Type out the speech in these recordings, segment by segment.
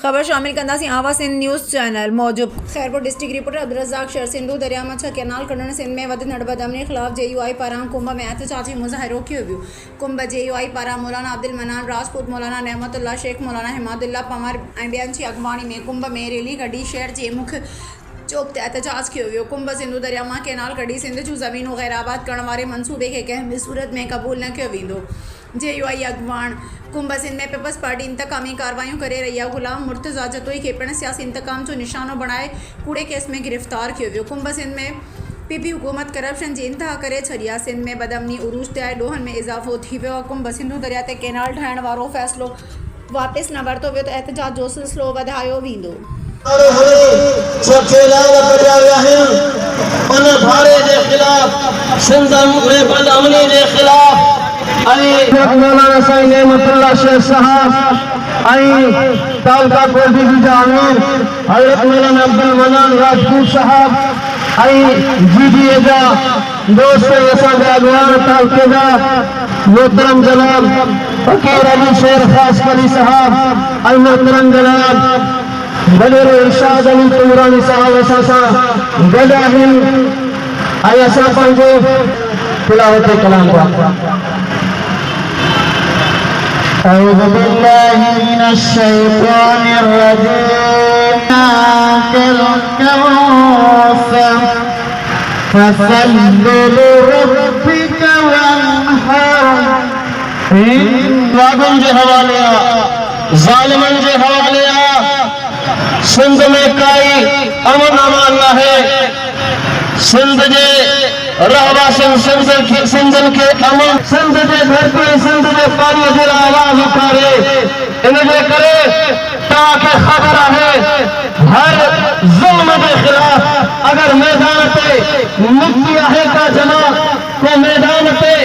खबर शामिल कंदासीं आवा सिंध न्यूज़ चैनल मौजूद खैरपुर डिस्ट्रिक्ट रिपोर्टर अब्दुल रज़ाक शहर सिंधु दरिया में 6 कैनाल कढण सिंध में वधंदड़ बदअमनी ख़िलाफ़ JUI पारां कुंभ में एहतजाजी मुज़ाहिरो कियो वियो। कुंभ JUI पारां मौलाना अब्दुल मनान राजपूत, मौलाना नेमतुल्लाह शेख, मौलाना हिमादुल्लाह पंवर ऐं ॿियनि जी अॻुवाणी में कुंभ में रैली कढी शहर जे मुख्य चौक ते एहतजाज कियो वियो। कुंभ सिंधु दरिया मां कैनाल कढी सिंध जूं ज़मीनूं गैराबाद करण वारे मंसूबे खे कंहिं बि सूरत में क़बूल न कयो वेंदो। JUI अॻुवाण कुंभ सिंध में पीपल्स पार्टी इंतकामी कार्रवाइयूं करे रही आहे। गुलाम मुर्तज़ा जतोई खे पिणु सियासी इंतकाम जो निशानो बणाए कूड़े केस में गिरफ़्तार कियो वियो। कुंभ सिंध में PP हुकूमत करप्शन जी इंतहा करे छॾी आहे। सिंध में बदअमनी उरूज ते आहे, ॾोहनि में इज़ाफ़ो थी वियो आहे। कुंभ सिंधु दरिया ते कैनाल ठाहिण वारो फ़ैसिलो वापसि न वरितो वियो त एहतजाज जो सिलसिलो वधायो वेंदो। मौलाना साईं नेमतुल्लाह शेख साहब तालका कोठी जी आमीर हजरत मौलाना अब्दुल मनान राजपूत साहब GDA जा दोस्त असांजा अॻुवान तालके जा मोहतरम जनाब फकीर अली शेर खास करी साहब मोहतरम जनाब वज़ीर इरशाद अली तुरानी साहब असां सां गॾु आहिनि। असां पंहिंजो तिलावत कलाम أعوذ بالله من الشيطان الرجيم كالكوثر فصل لربك وانحر वागुन जे हवाले ज़ालिमन जे हवाले सिंध में काई अमन अमान न है। सिंध जे रहवासिन सिंधन के अमन सिंध जे धरती सिंध जे पानी जे आवाज़ उठारे इन जे करे तव्हांखे ख़बर आहे हर ज़ुल्म जे ख़िलाफ़ अगर मैदान ते निकती आहे का जमात को मैदान ते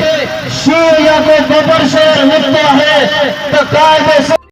शेर या को गोबर शेर निकतो आहे तो कायदे